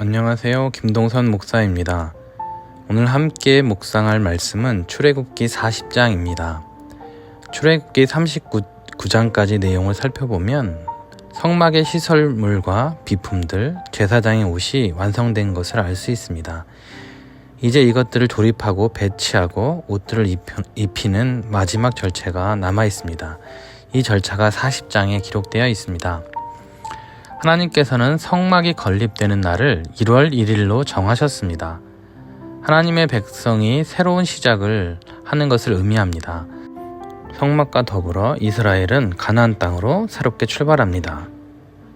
안녕하세요. 김동선 목사입니다. 오늘 함께 묵상할 말씀은 출애굽기 40장입니다. 출애굽기 39장까지 내용을 살펴보면 성막의 시설물과 비품들, 제사장의 옷이 완성된 것을 알 수 있습니다. 이제 이것들을 조립하고 배치하고 옷들을 입히는 마지막 절차가 남아 있습니다. 이 절차가 40장에 기록되어 있습니다. 하나님께서는 성막이 건립되는 날을 1월 1일로 정하셨습니다. 하나님의 백성이 새로운 시작을 하는 것을 의미합니다. 성막과 더불어 이스라엘은 가나안 땅으로 새롭게 출발합니다.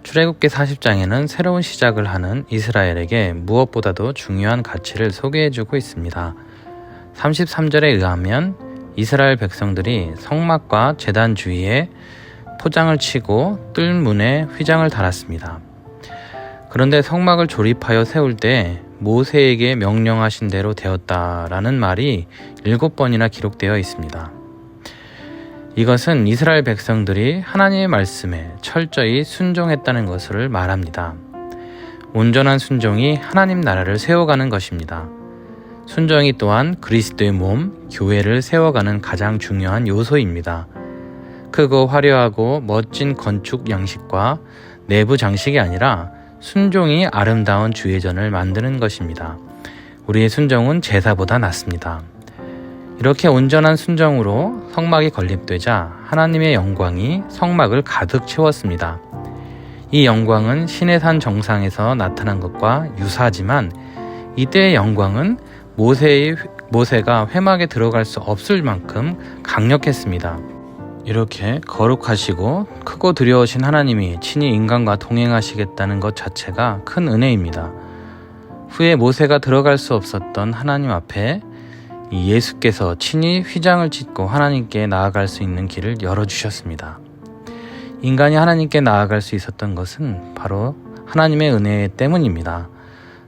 출애굽기 40장에는 새로운 시작을 하는 이스라엘에게 무엇보다도 중요한 가치를 소개해주고 있습니다. 33절에 의하면 이스라엘 백성들이 성막과 제단 주위에 포장을 치고 뜰문에 휘장을 달았습니다. 그런데 성막을 조립하여 세울 때 모세에게 명령하신 대로 되었다라는 말이 7번이나 기록되어 있습니다. 이것은 이스라엘 백성들이 하나님의 말씀에 철저히 순종했다는 것을 말합니다. 온전한 순종이 하나님 나라를 세워가는 것입니다. 순종이 또한 그리스도의 몸, 교회를 세워가는 가장 중요한 요소입니다. 크고 화려하고 멋진 건축 양식과 내부 장식이 아니라 순종이 아름다운 주의전을 만드는 것입니다. 우리의 순종은 제사보다 낫습니다. 이렇게 온전한 순종으로 성막이 건립되자 하나님의 영광이 성막을 가득 채웠습니다. 이 영광은 시내산 정상에서 나타난 것과 유사하지만 이때의 영광은 모세가 회막에 들어갈 수 없을 만큼 강력했습니다. 이렇게 거룩하시고 크고 두려우신 하나님이 친히 인간과 동행하시겠다는 것 자체가 큰 은혜입니다. 후에 모세가 들어갈 수 없었던 하나님 앞에 예수께서 친히 휘장을 찢고 하나님께 나아갈 수 있는 길을 열어주셨습니다. 인간이 하나님께 나아갈 수 있었던 것은 바로 하나님의 은혜 때문입니다.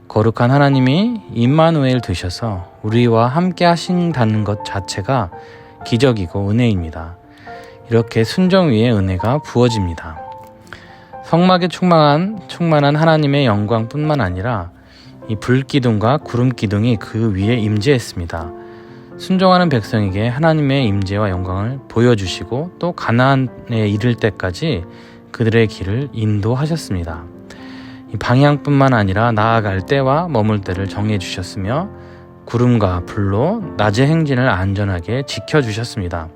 거룩한 하나님이 임마누엘 되셔서 우리와 함께 하신다는 것 자체가 기적이고 은혜입니다. 이렇게 순종 위에 은혜가 부어집니다. 성막에 충만한 하나님의 영광뿐만 아니라 이 불기둥과 구름기둥이 그 위에 임재했습니다. 순종하는 백성에게 하나님의 임재와 영광을 보여주시고 또 가나안에 이를 때까지 그들의 길을 인도하셨습니다. 이 방향뿐만 아니라 나아갈 때와 머물 때를 정해주셨으며 구름과 불로 낮의 행진을 안전하게 지켜주셨습니다.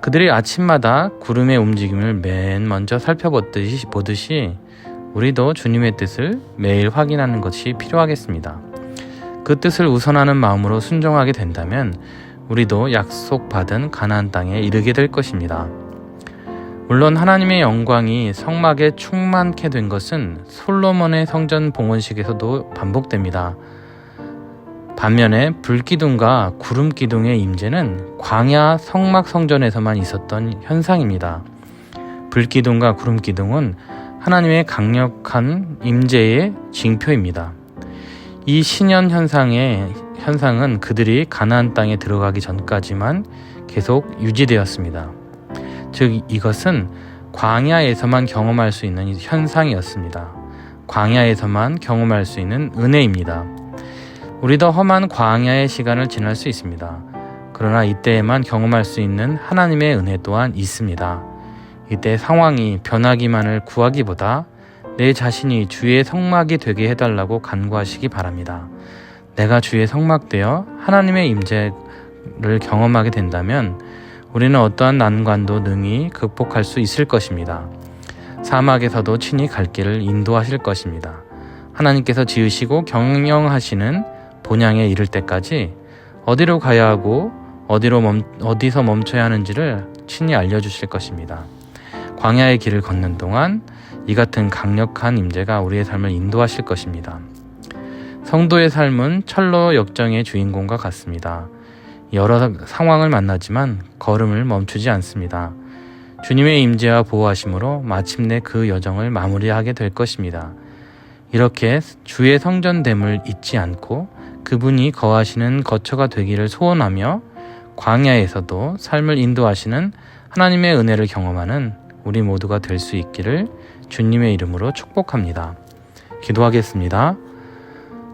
그들이 아침마다 구름의 움직임을 맨 먼저 살펴보듯이 우리도 주님의 뜻을 매일 확인하는 것이 필요하겠습니다. 그 뜻을 우선하는 마음으로 순종하게 된다면 우리도 약속받은 가나안 땅에 이르게 될 것입니다. 물론 하나님의 영광이 성막에 충만케 된 것은 솔로몬의 성전 봉헌식에서도 반복됩니다. 반면에 불기둥과 구름기둥의 임재는 광야 성막 성전에서만 있었던 현상입니다. 불기둥과 구름기둥은 하나님의 강력한 임재의 징표입니다. 이 신현 현상은 그들이 가나안 땅에 들어가기 전까지만 계속 유지되었습니다. 즉 이것은 광야에서만 경험할 수 있는 현상이었습니다. 광야에서만 경험할 수 있는 은혜입니다. 우리도 험한 광야의 시간을 지날 수 있습니다. 그러나 이때에만 경험할 수 있는 하나님의 은혜 또한 있습니다. 이때 상황이 변하기만을 구하기보다 내 자신이 주의 성막이 되게 해달라고 간구하시기 바랍니다. 내가 주의 성막 되어 하나님의 임재를 경험하게 된다면 우리는 어떠한 난관도 능히 극복할 수 있을 것입니다. 사막에서도 친히 갈 길을 인도하실 것입니다. 하나님께서 지으시고 경영하시는 본향에 이를 때까지 어디로 가야 하고 어디서 멈춰야 하는지를 친히 알려주실 것입니다. 광야의 길을 걷는 동안 이 같은 강력한 임재가 우리의 삶을 인도하실 것입니다. 성도의 삶은 철로 역정의 주인공과 같습니다. 여러 상황을 만나지만 걸음을 멈추지 않습니다. 주님의 임재와 보호하심으로 마침내 그 여정을 마무리하게 될 것입니다. 이렇게 주의 성전됨을 잊지 않고 그분이 거하시는 거처가 되기를 소원하며 광야에서도 삶을 인도하시는 하나님의 은혜를 경험하는 우리 모두가 될 수 있기를 주님의 이름으로 축복합니다. 기도하겠습니다.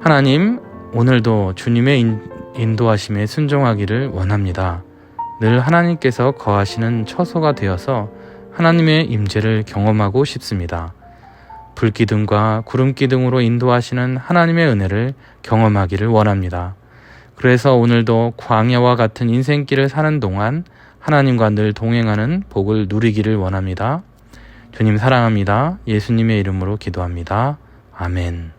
하나님, 오늘도 주님의 인도하심에 순종하기를 원합니다. 늘 하나님께서 거하시는 처소가 되어서 하나님의 임재를 경험하고 싶습니다. 불기둥과 구름기둥으로 인도하시는 하나님의 은혜를 경험하기를 원합니다. 그래서 오늘도 광야와 같은 인생길을 사는 동안 하나님과 늘 동행하는 복을 누리기를 원합니다. 주님 사랑합니다. 예수님의 이름으로 기도합니다. 아멘.